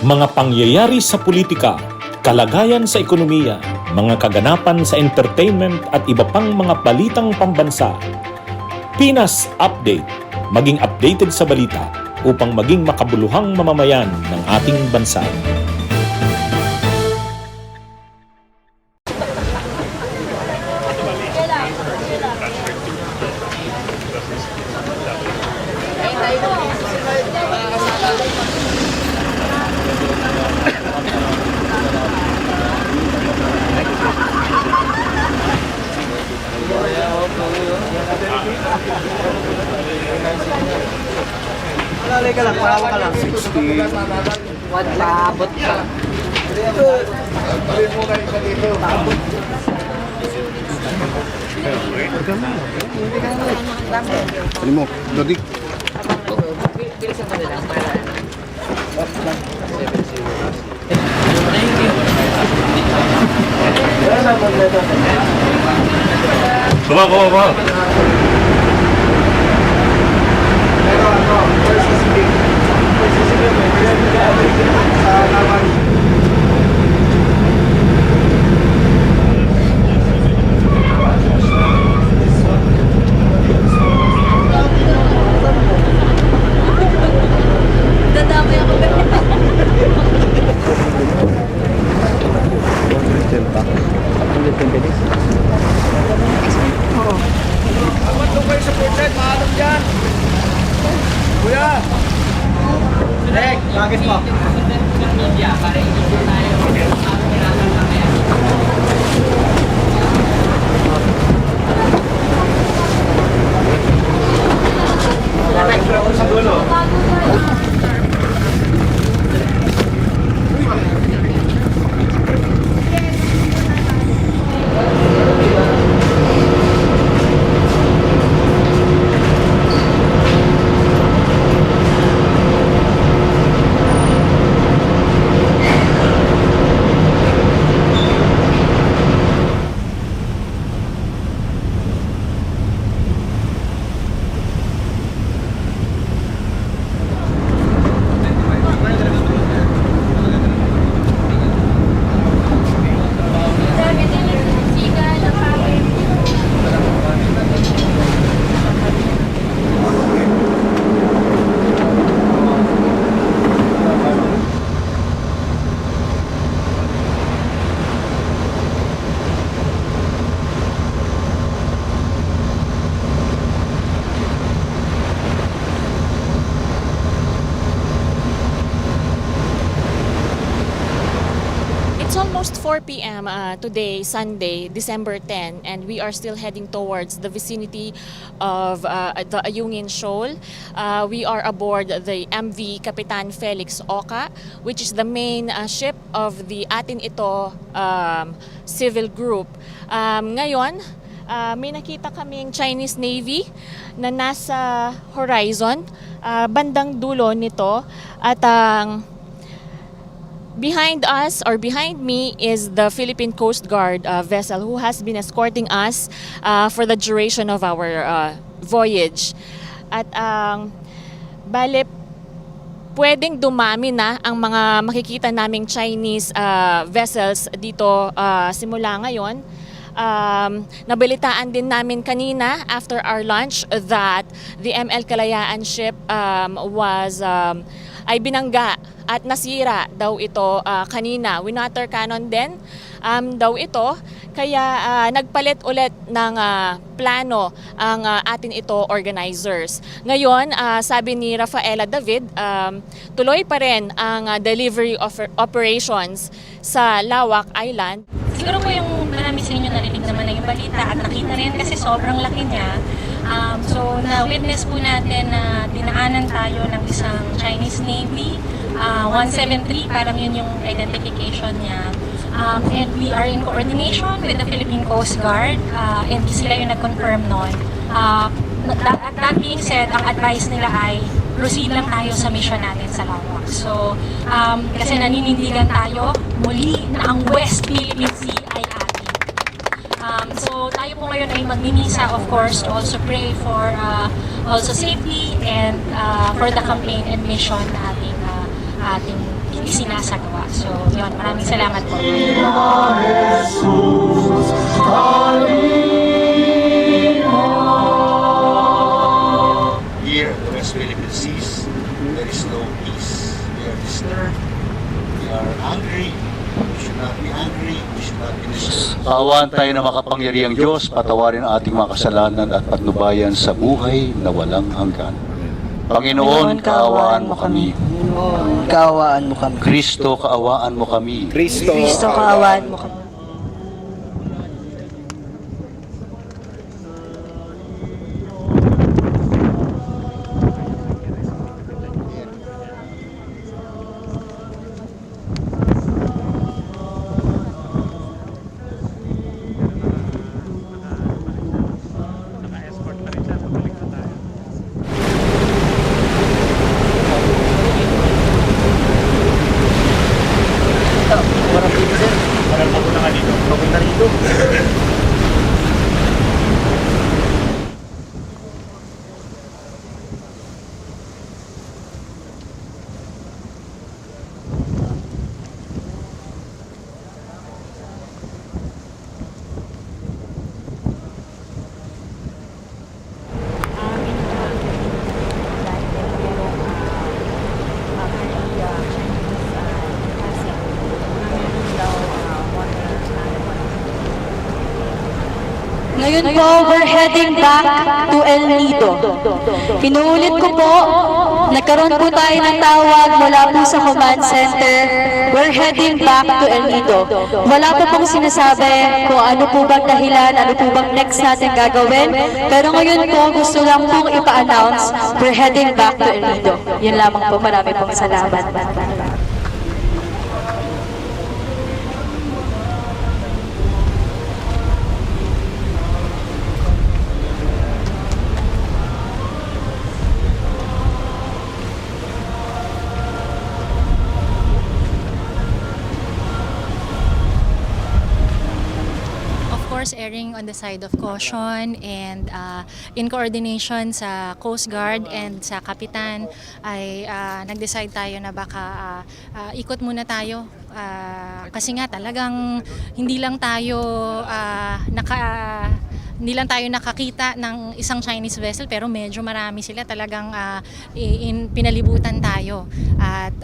Mga pangyayari sa politika, kalagayan sa ekonomiya, mga kaganapan sa entertainment at iba pang mga balitang pambansa. Pinas Update, maging updated sa balita upang maging makabuluhang mamamayan ng ating bansa. Lalay ka lang, parawa ka lang. 60. Wag paabot ka. Palit mo ka isa dito. Palit mo, Dodik. Bilisan mo nila para... Baba. Dadamay ako. Amat doon kayo sa portrait, maalam dyan. Kuya! Dek, bakit mo? Sa dulo. It's almost 4 p.m. Today, Sunday, December 10, and we are still heading towards the vicinity of the Ayungin Shoal. We are aboard the MV Kapitan Felix Oca, which is the main ship of the Atin Ito civil group. Ngayon, may nakita kaming Chinese Navy na nasa horizon, bandang dulo nito, at behind us or behind me is the Philippine Coast Guard vessel who has been escorting us for the duration of our voyage. At bale, pwedeng dumami na ang mga makikita naming Chinese vessels dito simula ngayon. Nabalitaan din namin kanina after our lunch that the ML Kalayaan ship ay binangga at nasira daw ito kanina. Winotter cannon din daw ito. Kaya nagpalit ulit ng plano ang Atin Ito organizers. Ngayon, sabi ni Rafaela David, tuloy pa rin ang delivery of operations sa Lawak Island. Siguro po yung marami sa inyo narinig naman na yung balita at nakita rin kasi sobrang laki niya. So na-witness po natin na dinaanan tayo ng isang Chinese Navy, 173, parang yun yung identification niya. And we are in coordination with the Philippine Coast Guard and sila yung nag-confirm nun. At that being said, ang advice nila ay proceed lang tayo sa mission natin sa Lawak. So, kasi naninindigan tayo muli na ang West Philippine Sea ay atin. So, tayo po ngayon ay magmimisa, of course, to also pray for also safety and for the campaign and mission na ating isinasagawa. So, yun, maraming salamat po. Here in the West Philippine Seas, there is no peace. We are disturbed, we are angry, we should not be angry, we should not be disturbed. Kaawaan tayo na makapangyarihang Diyos, patawarin ang ating mga kasalanan at patnubayan sa buhay na walang hanggan. Panginoon, kaawaan mo kami. Kaawaan mo kami. Kristo, kaawaan mo kami. Kristo, kaawaan mo kami. Ngayon po, we're heading back to El Nido. Pinuulit ko po, nagkaroon po tayo ng tawag mula po sa command center. We're heading back to El Nido. Wala po pong sinasabi kung ano po bang dahilan, ano po bang next natin gagawin. Pero ngayon po, gusto lang pong ipa-announce, we're heading back to El Nido. Yan lamang po, marami pong salamat. Erring on the side of caution and in coordination sa Coast Guard and sa Kapitan ay nag-decide tayo na baka ikot muna tayo kasi nga talagang hindi lang tayo nakakita ng isang Chinese vessel pero medyo marami sila talagang pinalibutan tayo at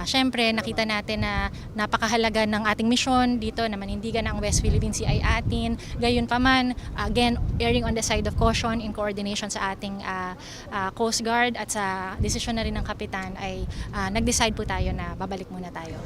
syempre nakita natin na napakahalaga ng ating misyon dito na manindigan ang West Philippine Sea ay atin. Gayunpaman, again, erring on the side of caution in coordination sa ating Coast Guard at sa desisyon na rin ng Kapitan ay nag-decide po tayo na babalik muna tayo.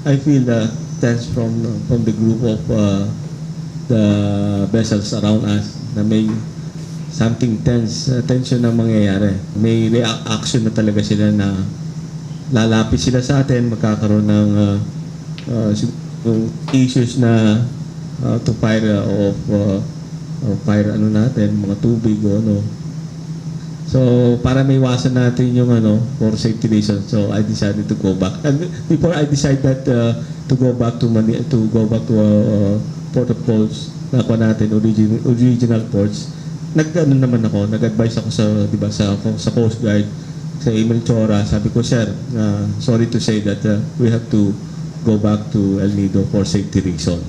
I feel the tense from the group of the vessels around us na may something tension na mangyayari. May reaction na talaga sila na lalapit sila sa atin, magkakaroon ng issues na to fire fire natin, mga tubig o ano. So, para may iwasan natin yung for safety reasons, so I decided to go back. And before I decided to go back to Port of Calls, na natin, original ports, nag-advise ako sa Coast Guard, sa Emil Chora, sabi ko, sir, sorry to say that we have to go back to El Nido for safety reasons.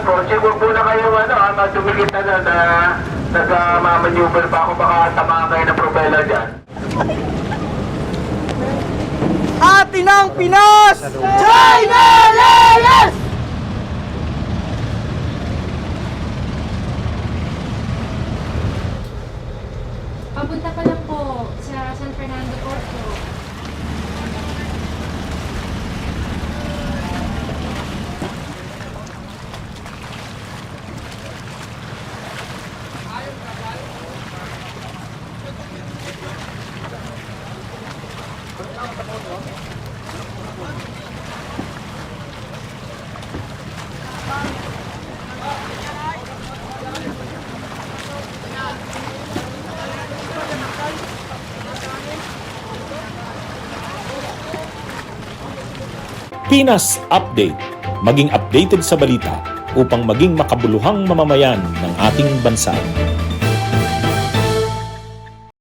Project, huwag muna kayo tumigit na nag-mamaneuver pa ako, baka tamaan kayo ng propeller dyan. Atin ang Pinas! China Layers! Papunta pa lang po sa San Fernando Porto. Pinas Update. Maging updated sa balita upang maging makabuluhang mamamayan ng ating bansa.